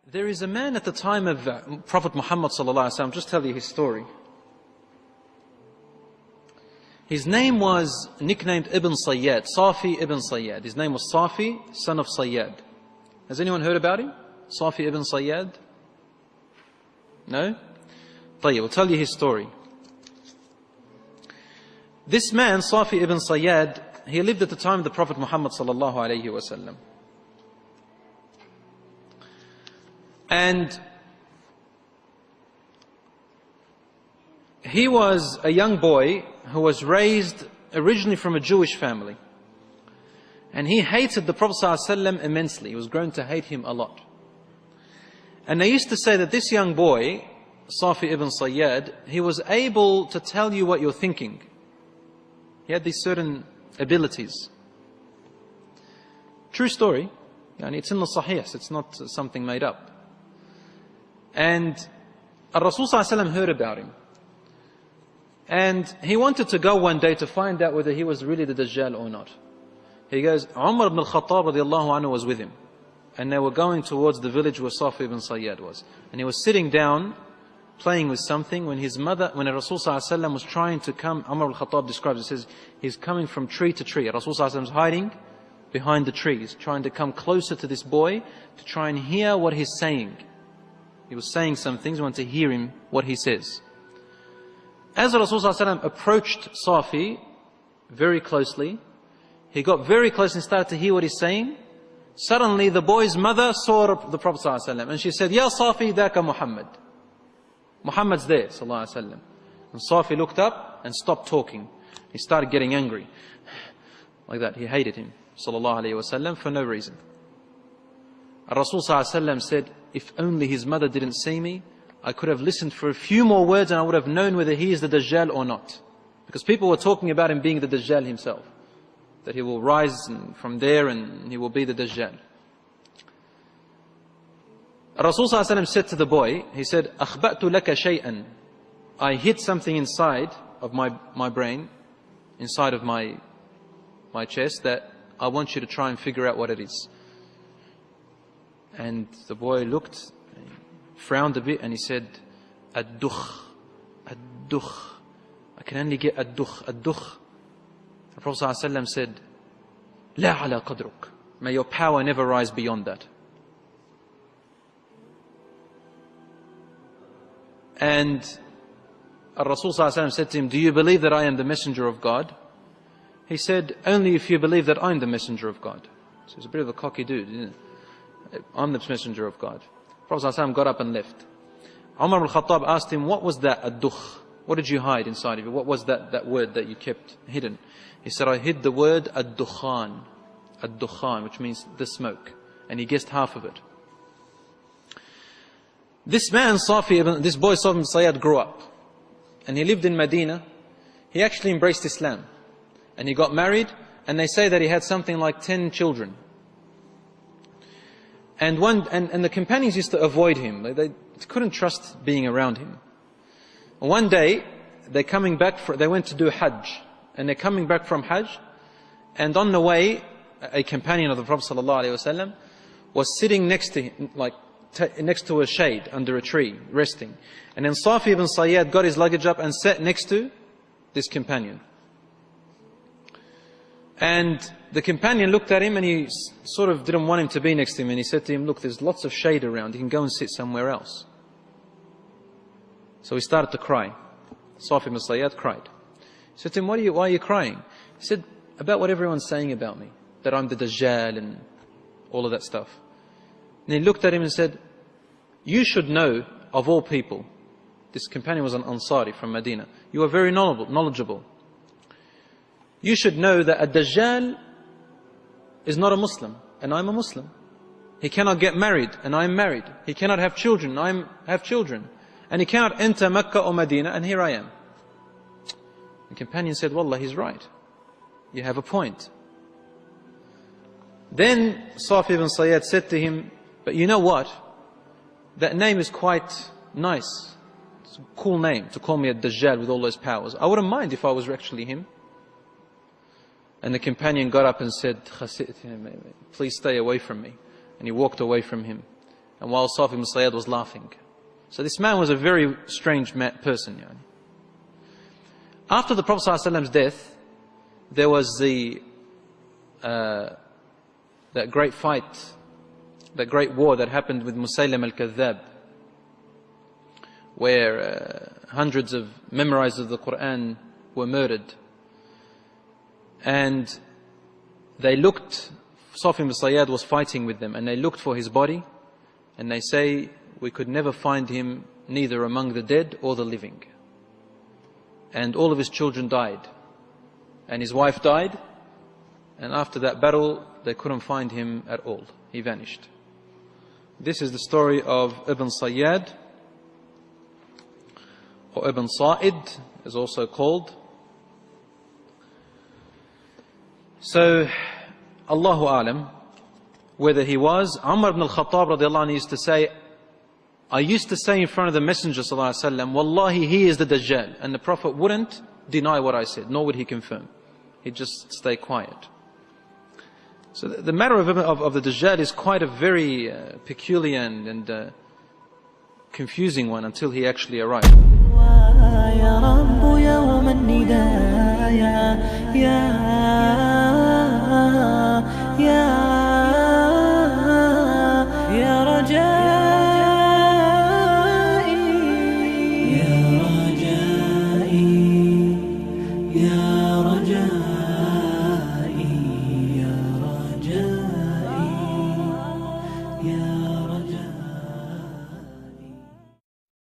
There is a man at the time of Prophet Muhammad sallallahu alaihi wasallam. Just tell you his story. His name was nicknamed Ibn Sayyad, Saf Ibn Sayyad. His name was Safi, son of Sayyad. Has anyone heard about him? Saf Ibn Sayyad? No? طيب, we'll tell you his story. This man, Saf Ibn Sayyad, he lived at the time of the Prophet Muhammad sallallahu alaihi wasallam. And he was a young boy who was raised originally from a Jewish family. And he hated the Prophet ﷺ immensely. He was grown to hate him a lot. And they used to say that this young boy, Safi Ibn Sayyad, he was able to tell you what you're thinking. He had these certain abilities. True story. It's in the Sahih, it's not something made up. And Rasul ﷺ heard about him. And he wanted to go one day to find out whether he was really the Dajjal or not. He goes, Umar ibn al-Khattab radiallahu anhu was with him. And they were going towards the village where Saf ibn Sayyad was. And he was sitting down, playing with something, when his mother, when Rasul ﷺ was trying to come, Umar al-Khattab describes, it says, he's coming from tree to tree. Rasul ﷺ is hiding behind the trees, trying to come closer to this boy to try and hear what he's saying. He was saying some things, we want to hear him, what he says. As Rasul ﷺ approached Safi very closely, he got very close and started to hear what he's saying. Suddenly the boy's mother saw the Prophet ﷺ and she said, Ya Safi, daka Muhammad. Muhammad's there, sallallahu alaihi wasallam. And Safi looked up and stopped talking. He started getting angry. Like that, he hated him, sallallahu alaihi wasallam, for no reason. Rasul sallallahu alaihi wasallam said, if only his mother didn't see me, I could have listened for a few more words and I would have known whether he is the Dajjal or not. Because people were talking about him being the Dajjal himself. That he will rise from there and he will be the Dajjal. Rasul sallallahu alaihi wasallam said to the boy, he said, أَخْبَأْتُ لَكَ شَيْئًا. I hid something inside of my brain, inside of my chest, that I want you to try and figure out what it is. And the boy looked, frowned a bit, and he said, Ad-dukh, Ad-dukh. I can only get Ad-dukh, Ad-dukh. The Prophet ﷺ said, La ala qadruk. May your power never rise beyond that. And Rasul ﷺ said to him, do you believe that I am the messenger of God? He said, only if you believe that I'm the messenger of God. So he's a bit of a cocky dude, isn't it? I'm the messenger of God. Prophet ﷺ got up and left. Umar al-Khattab asked him, what was that ad-dukh? What did you hide inside of you? What was that word that you kept hidden? He said, I hid the word ad-dukhan. Ad-dukhan, which means the smoke. And he guessed half of it. This man, this boy Saf Ibn Sayyad, grew up. And he lived in Medina. He actually embraced Islam. And he got married. And they say that he had something like 10 children. And the companions used to avoid him. They couldn't trust being around him. One day, they went to do Hajj. And they're coming back from Hajj. And on the way, a companion of the Prophet ﷺ was sitting next to him, next to a shade under a tree, resting. And then Safi Ibn Sayyad got his luggage up and sat next to this companion. And the companion looked at him and he sort of didn't want him to be next to him. And he said to him, look, there's lots of shade around. You can go and sit somewhere else. So he started to cry. Saf Ibn Sayyad cried. He said to him, why are you crying? He said, about what everyone's saying about me. That I'm the Dajjal and all of that stuff. And he looked at him and said, you should know of all people. This companion was an Ansari from Medina. You are very knowledgeable. You should know that a Dajjal is not a Muslim, and I'm a Muslim. He cannot get married, and I'm married. He cannot have children, I have children. And he cannot enter Mecca or Medina, and here I am. The companion said, Wallah, he's right. You have a point. Then Saf Ibn Sayyad said to him, but you know what? That name is quite nice. It's a cool name to call me a Dajjal with all those powers. I wouldn't mind if I was actually him. And the companion got up and said, please stay away from me. And he walked away from him. and while Saf Ibn Sayyad was laughing. So this man was a very strange person. After the Prophet ﷺ's death, there was that great fight, that great war that happened with Musaylim al-Kadhab, where hundreds of memorizers of the Quran were murdered. And they looked, Saf Ibn Sayyad was fighting with them, and they looked for his body, and they say, we could never find him neither among the dead or the living. And all of his children died, and his wife died, and after that battle they couldn't find him at all. He vanished. This is the story of Ibn Sayyad, or Ibn Sa'id is also called. So, Allahu Alam, whether he was, Umar ibn al-Khattab radiallahu anhu used to say, I used to say in front of the Messenger sallallahu alaihi wasallam, Wallahi, he is the Dajjal. And the Prophet wouldn't deny what I said, nor would he confirm. He'd just stay quiet. So the matter of the Dajjal is quite a very peculiar and confusing one until he actually arrived.